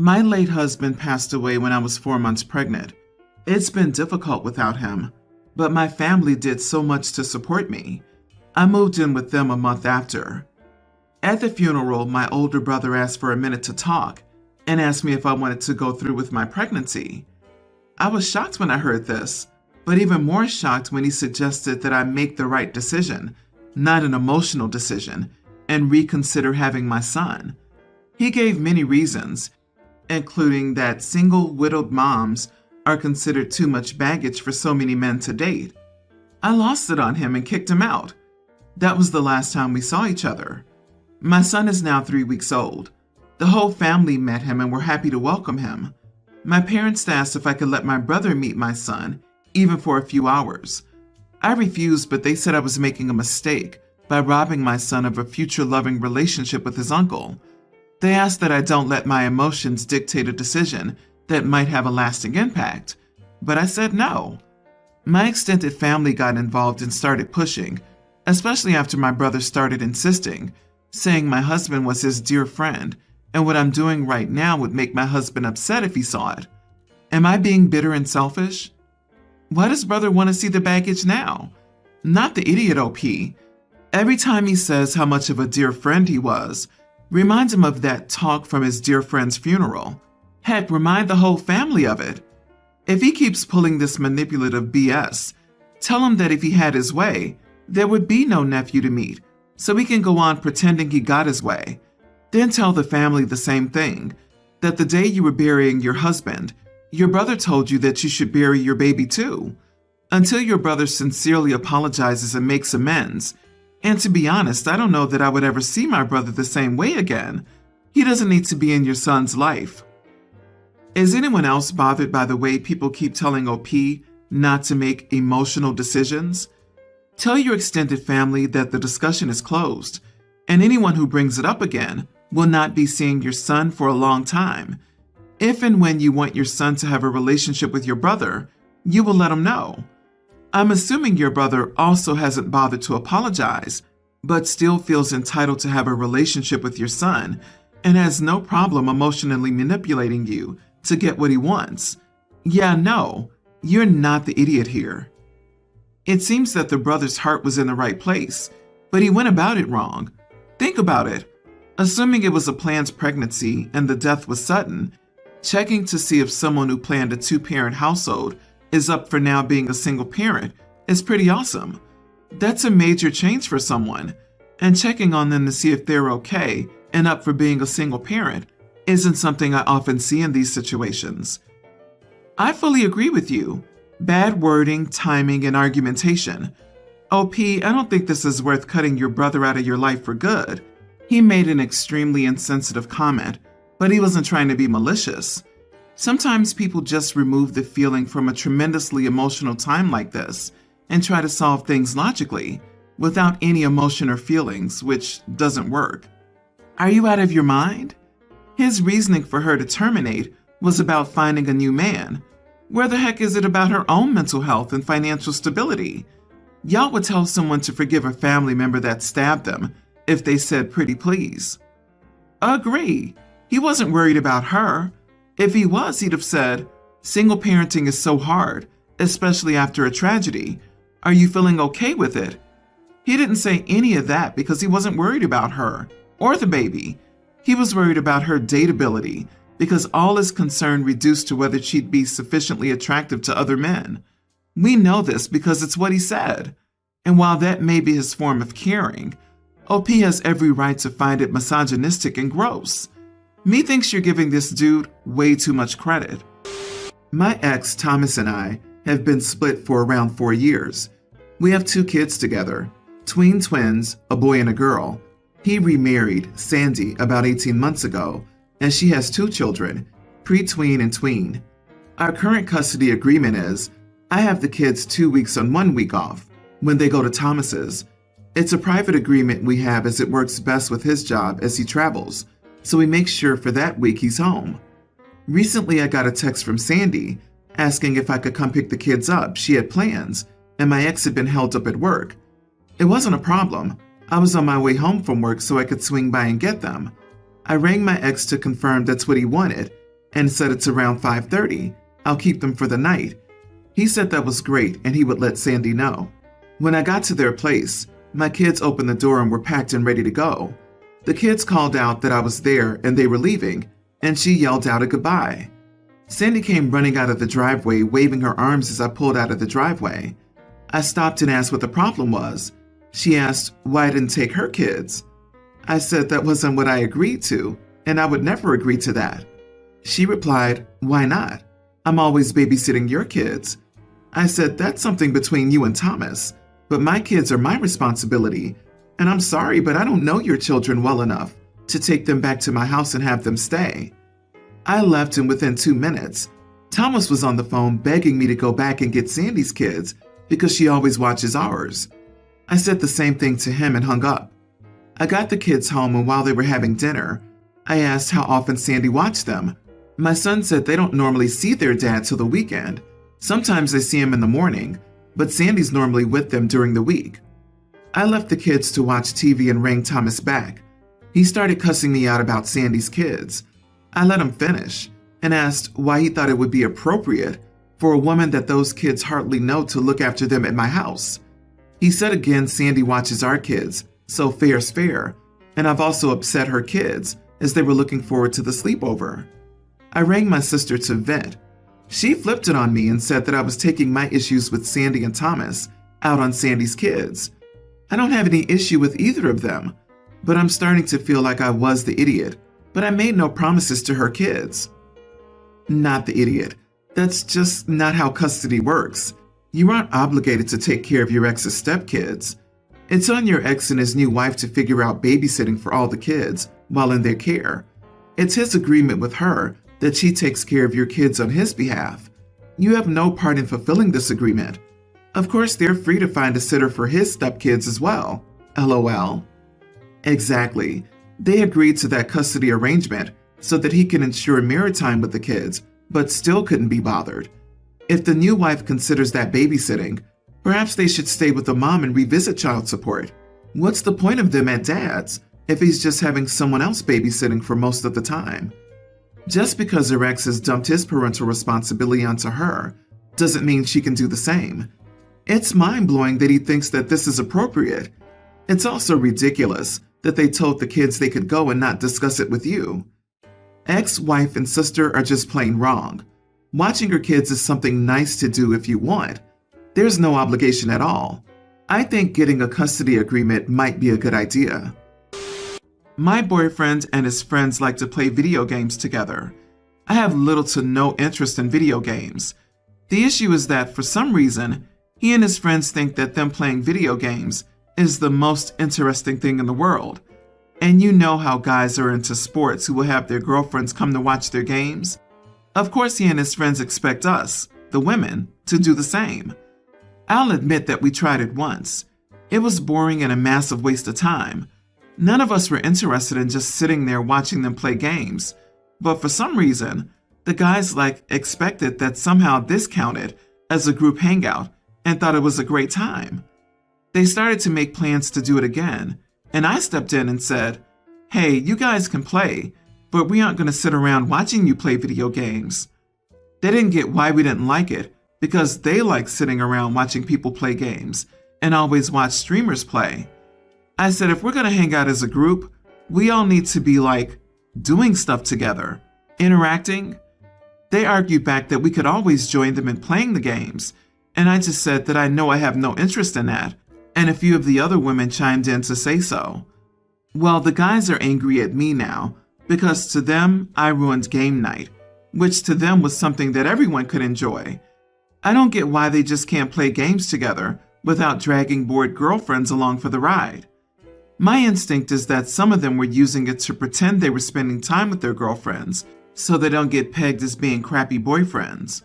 My late husband passed away when I was 4 months pregnant. It's been difficult without him, but my family did so much to support me. I moved in with them a month after. At the funeral, my older brother asked for a minute to talk and asked me if I wanted to go through with my pregnancy. I was shocked when I heard this, but even more shocked when he suggested that I make the right decision, not an emotional decision, and reconsider having my son. He gave many reasons, including that single widowed moms are considered too much baggage for so many men to date. I lost it on him and kicked him out. That was the last time we saw each other. My son is now 3 weeks old. The whole family met him and were happy to welcome him. My parents asked if I could let my brother meet my son, even for a few hours. I refused, but they said I was making a mistake by robbing my son of a future loving relationship with his uncle. They asked that I don't let my emotions dictate a decision that might have a lasting impact, but I said no. My extended family got involved and started pushing, especially after my brother started insisting, saying my husband was his dear friend, and what I'm doing right now would make my husband upset if he saw it. Am I being bitter and selfish? Why does brother want to see the baggage now? Not the idiot OP. Every time he says how much of a dear friend he was, remind him of that talk from his dear friend's funeral. Heck, remind the whole family of it. If he keeps pulling this manipulative BS, tell him that if he had his way, there would be no nephew to meet, so he can go on pretending he got his way. Then tell the family the same thing, that the day you were burying your husband, your brother told you that you should bury your baby too. Until your brother sincerely apologizes and makes amends. And to be honest, I don't know that I would ever see my brother the same way again. He doesn't need to be in your son's life. Is anyone else bothered by the way people keep telling OP not to make emotional decisions? Tell your extended family that the discussion is closed, and anyone who brings it up again will not be seeing your son for a long time. If and when you want your son to have a relationship with your brother, you will let him know. I'm assuming your brother also hasn't bothered to apologize, but still feels entitled to have a relationship with your son and has no problem emotionally manipulating you to get what he wants. Yeah, no, you're not the idiot here. It seems that the brother's heart was in the right place, but he went about it wrong. Think about it. Assuming it was a planned pregnancy and the death was sudden, checking to see if someone who planned a two-parent household is up for now being a single parent is pretty awesome. That's a major change for someone, and checking on them to see if they're okay and up for being a single parent isn't something I often see in these situations. I fully agree with you. Bad wording, timing, and argumentation. OP, I don't think this is worth cutting your brother out of your life for good. He made an extremely insensitive comment, but he wasn't trying to be malicious. Sometimes people just remove the feeling from a tremendously emotional time like this and try to solve things logically, without any emotion or feelings, which doesn't work. Are you out of your mind? His reasoning for her to terminate was about finding a new man. Where the heck is it about her own mental health and financial stability? Y'all would tell someone to forgive a family member that stabbed them if they said pretty please. Agree. He wasn't worried about her. If he was, he'd have said, single parenting is so hard, especially after a tragedy. Are you feeling okay with it? He didn't say any of that because he wasn't worried about her or the baby. He was worried about her dateability because all his concern reduced to whether she'd be sufficiently attractive to other men. We know this because it's what he said. And while that may be his form of caring, OP has every right to find it misogynistic and gross. Methinks you're giving this dude way too much credit. My ex, Thomas, and I have been split for around 4 years. We have 2 kids together, tween twins, a boy and a girl. He remarried Sandy about 18 months ago, and she has 2 children, pre-tween and tween. Our current custody agreement is, I have the kids 2 weeks on 1 week off when they go to Thomas's. It's a private agreement we have as it works best with his job as he travels, so we make sure for that week he's home. Recently I got a text from Sandy asking if I could come pick the kids up. She had plans, and my ex had been held up at work. It wasn't a problem. I was on my way home from work so I could swing by and get them. I rang my ex to confirm that's what he wanted, and said it's around 5:30. I'll keep them for the night. He said that was great and he would let Sandy know. When I got to their place, my kids opened the door and were packed and ready to go. The kids called out that I was there and they were leaving, and she yelled out a goodbye. Sandy came running out of the driveway, waving her arms as I pulled out of the driveway. I stopped and asked what the problem was. She asked why I didn't take her kids. I said that wasn't what I agreed to, and I would never agree to that. She replied, "Why not? I'm always babysitting your kids." I said, "That's something between you and Thomas, but my kids are my responsibility, and I'm sorry, but I don't know your children well enough to take them back to my house and have them stay." I left, and within 2 minutes, Thomas was on the phone begging me to go back and get Sandy's kids because she always watches ours. I said the same thing to him and hung up. I got the kids home, and while they were having dinner, I asked how often Sandy watched them. My son said they don't normally see their dad till the weekend. Sometimes they see him in the morning, but Sandy's normally with them during the week. I left the kids to watch TV and rang Thomas back. He started cussing me out about Sandy's kids. I let him finish and asked why he thought it would be appropriate for a woman that those kids hardly know to look after them at my house. He said again Sandy watches our kids, so fair's fair, and I've also upset her kids as they were looking forward to the sleepover. I rang my sister to vent. She flipped it on me and said that I was taking my issues with Sandy and Thomas out on Sandy's kids. I don't have any issue with either of them, but I'm starting to feel like I was the idiot, but I made no promises to her kids. Not the idiot. That's just not how custody works. You aren't obligated to take care of your ex's stepkids. It's on your ex and his new wife to figure out babysitting for all the kids while in their care. It's his agreement with her that she takes care of your kids on his behalf. You have no part in fulfilling this agreement. Of course, they're free to find a sitter for his stepkids as well. LOL. Exactly. They agreed to that custody arrangement so that he can ensure mirror time with the kids, but still couldn't be bothered. If the new wife considers that babysitting, perhaps they should stay with the mom and revisit child support. What's the point of them at dad's if he's just having someone else babysitting for most of the time? Just because her ex has dumped his parental responsibility onto her doesn't mean she can do the same. It's mind-blowing that he thinks that this is appropriate. It's also ridiculous that they told the kids they could go and not discuss it with you. Ex-wife and sister are just plain wrong. Watching your kids is something nice to do if you want. There's no obligation at all. I think getting a custody agreement might be a good idea. My boyfriend and his friends like to play video games together. I have little to no interest in video games. The issue is that for some reason, he and his friends think that them playing video games is the most interesting thing in the world. And you know how guys are into sports who will have their girlfriends come to watch their games. Of course, he and his friends expect us, the women, to do the same. I'll admit that we tried it once. It was boring and a massive waste of time. None of us were interested in just sitting there watching them play games. But for some reason, the guys expected that somehow this counted as a group hangout and thought it was a great time. They started to make plans to do it again, and I stepped in and said, "Hey, you guys can play, but we aren't going to sit around watching you play video games." They didn't get why we didn't like it, because they like sitting around watching people play games and always watch streamers play. I said if we're going to hang out as a group, we all need to be doing stuff together, interacting. They argued back that we could always join them in playing the games, and I just said that I know I have no interest in that, and a few of the other women chimed in to say so. Well, the guys are angry at me now, because to them, I ruined game night, which to them was something that everyone could enjoy. I don't get why they just can't play games together without dragging bored girlfriends along for the ride. My instinct is that some of them were using it to pretend they were spending time with their girlfriends so they don't get pegged as being crappy boyfriends.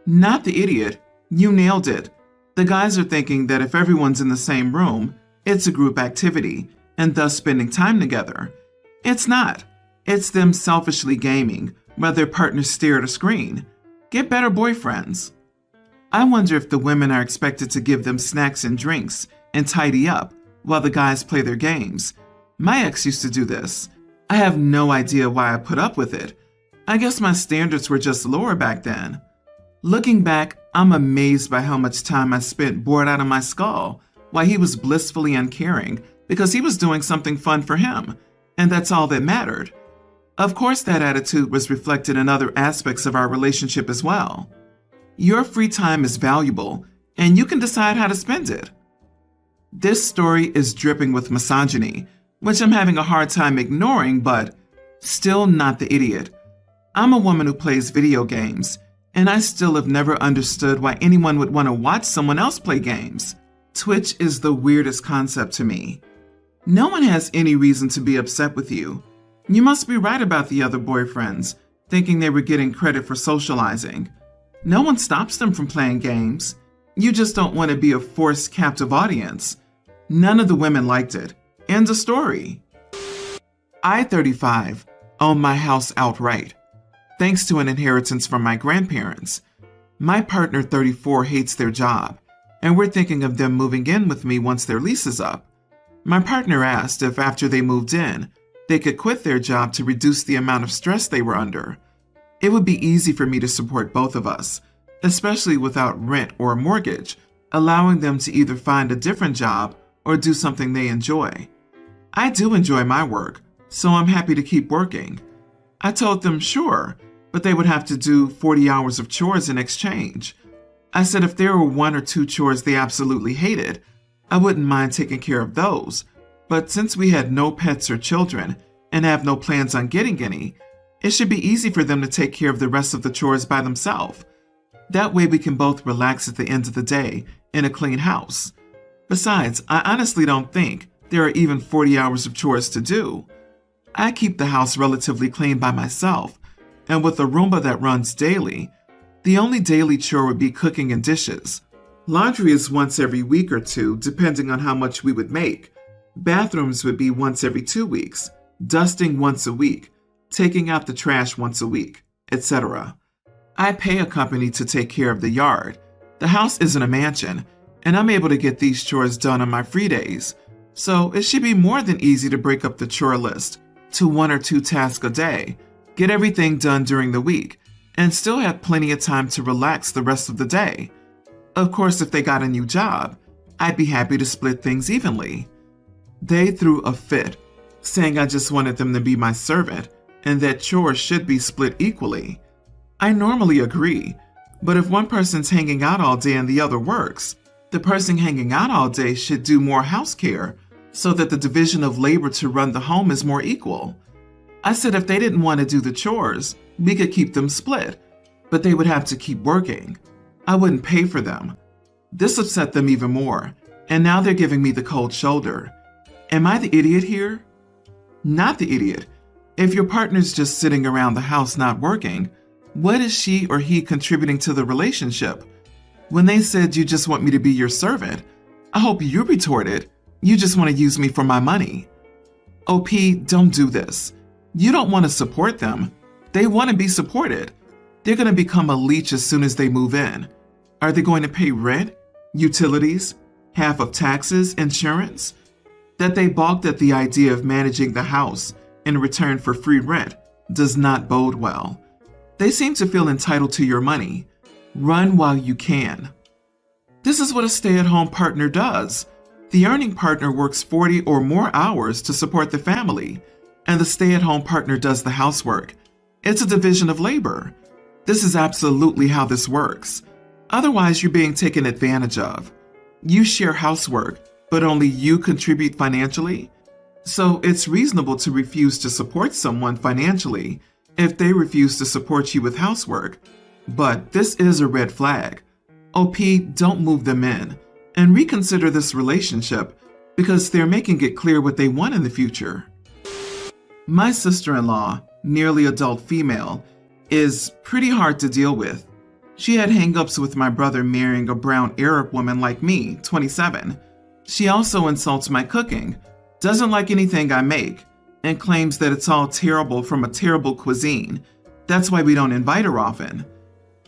Not the idiot. You nailed it. The guys are thinking that if everyone's in the same room, it's a group activity, and thus spending time together. It's not. It's them selfishly gaming while their partners stare at a screen. Get better boyfriends. I wonder if the women are expected to give them snacks and drinks and tidy up while the guys play their games. My ex used to do this. I have no idea why I put up with it. I guess my standards were just lower back then. Looking back, I'm amazed by how much time I spent bored out of my skull while he was blissfully uncaring because he was doing something fun for him, and that's all that mattered. Of course, that attitude was reflected in other aspects of our relationship as well. Your free time is valuable, and you can decide how to spend it. This story is dripping with misogyny, which I'm having a hard time ignoring, but still not the idiot. I'm a woman who plays video games, and I still have never understood why anyone would want to watch someone else play games. Twitch is the weirdest concept to me. No one has any reason to be upset with you. You must be right about the other boyfriends, thinking they were getting credit for socializing. No one stops them from playing games. You just don't want to be a forced captive audience. None of the women liked it. End of story. I, 35, own my house outright, thanks to an inheritance from my grandparents. My partner, 34, hates their job, and we're thinking of them moving in with me once their lease is up. My partner asked if after they moved in, they could quit their job to reduce the amount of stress they were under. It would be easy for me to support both of us, especially without rent or a mortgage, allowing them to either find a different job or do something they enjoy. I do enjoy my work, so I'm happy to keep working. I told them sure, but they would have to do 40 hours of chores in exchange. I said if there were 1 or 2 chores they absolutely hated, I wouldn't mind taking care of those, but since we had no pets or children and have no plans on getting any, it should be easy for them to take care of the rest of the chores by themselves. That way we can both relax at the end of the day in a clean house. Besides, I honestly don't think there are even 40 hours of chores to do. I keep the house relatively clean by myself, and with a Roomba that runs daily, the only daily chore would be cooking and dishes. Laundry is once every week or 2, depending on how much we would make. Bathrooms would be once every 2 weeks, dusting once a week, taking out the trash once a week, etc. I pay a company to take care of the yard. The house isn't a mansion, and I'm able to get these chores done on my free days, so it should be more than easy to break up the chore list to 1 or 2 tasks a day, get everything done during the week, and still have plenty of time to relax the rest of the day. Of course, if they got a new job, I'd be happy to split things evenly. They threw a fit, saying I just wanted them to be my servant and that chores should be split equally. I normally agree, but if one person's hanging out all day and the other works, the person hanging out all day should do more house care so that the division of labor to run the home is more equal. I said if they didn't want to do the chores, we could keep them split, but they would have to keep working. I wouldn't pay for them. This upset them even more, and now they're giving me the cold shoulder. Am I the idiot here? Not the idiot. If your partner's just sitting around the house not working, what is she or he contributing to the relationship? When they said you just want me to be your servant, I hope you retorted, you just want to use me for my money. OP, don't do this. You don't want to support them. They want to be supported. They're going to become a leech as soon as they move in. Are they going to pay rent, utilities, half of taxes, insurance? That they balked at the idea of managing the house in return for free rent does not bode well. They seem to feel entitled to your money. Run while you can. This is what a stay-at-home partner does. The earning partner works 40 or more hours to support the family, and the stay-at-home partner does the housework. It's a division of labor. This is absolutely how this works. Otherwise, you're being taken advantage of. You share housework, but only you contribute financially. So it's reasonable to refuse to support someone financially if they refuse to support you with housework. But this is a red flag. OP, don't move them in and reconsider this relationship because they're making it clear what they want in the future. My sister-in-law, nearly adult female, is pretty hard to deal with. She had hang-ups with my brother marrying a brown Arab woman like me, 27. She also insults my cooking, doesn't like anything I make, and claims that it's all terrible from a terrible cuisine. That's why we don't invite her often.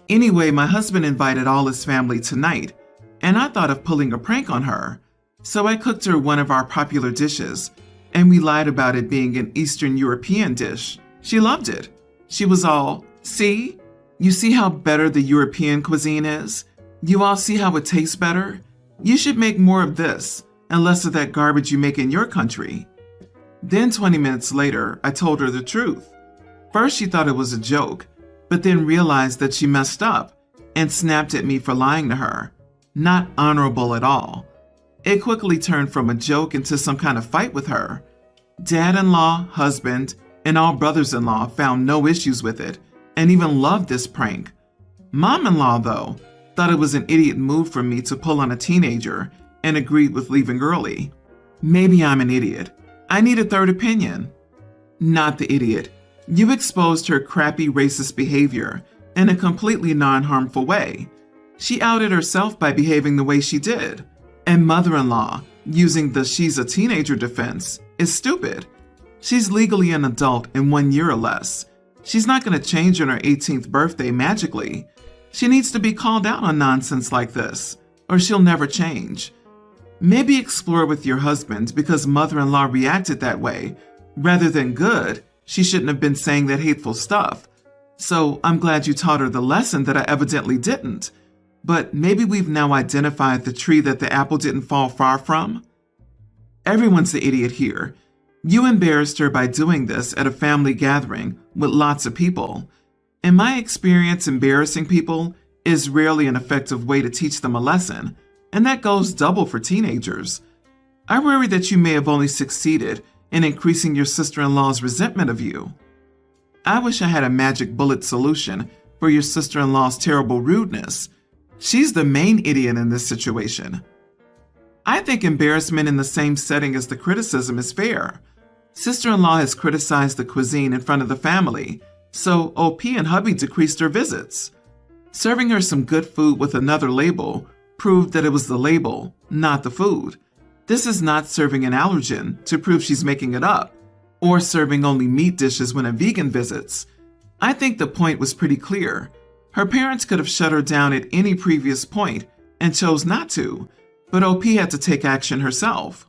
Anyway, my husband invited all his family tonight, and I thought of pulling a prank on her. So I cooked her one of our popular dishes, and we lied about it being an Eastern European dish. She loved it. She was all, "See? You see how better the European cuisine is? You all see how it tastes better? You should make more of this and less of that garbage you make in your country." Then 20 minutes later, I told her the truth. First, she thought it was a joke, but then realized that she messed up and snapped at me for lying to her. Not honorable at all. It quickly turned from a joke into some kind of fight with her. Dad-in-law, husband, and all brothers-in-law found no issues with it and even loved this prank. Mom-in-law, though, thought it was an idiot move for me to pull on a teenager and agreed with leaving early. Maybe I'm an idiot. I need a third opinion. Not the idiot. You exposed her crappy racist behavior in a completely non-harmful way. She outed herself by behaving the way she did. And mother-in-law, using the "she's a teenager" defense, is stupid. She's legally an adult in 1 year or less. She's not going to change on her 18th birthday magically. She needs to be called out on nonsense like this, or she'll never change. Maybe explore with your husband because mother-in-law reacted that way. Rather than good, she shouldn't have been saying that hateful stuff. So I'm glad you taught her the lesson that I evidently didn't. But maybe we've now identified the tree that the apple didn't fall far from. Everyone's the idiot here. You embarrassed her by doing this at a family gathering with lots of people. In my experience, embarrassing people is rarely an effective way to teach them a lesson, and that goes double for teenagers. I worry that you may have only succeeded in increasing your sister-in-law's resentment of you. I wish I had a magic bullet solution for your sister-in-law's terrible rudeness. She's the main idiot in this situation. I think embarrassment in the same setting as the criticism is fair. Sister-in-law has criticized the cuisine in front of the family, so OP and hubby decreased their visits. Serving her some good food with another label proved that it was the label, not the food. This is not serving an allergen to prove she's making it up, or serving only meat dishes when a vegan visits. I think the point was pretty clear. Her parents could have shut her down at any previous point and chose not to, but OP had to take action herself.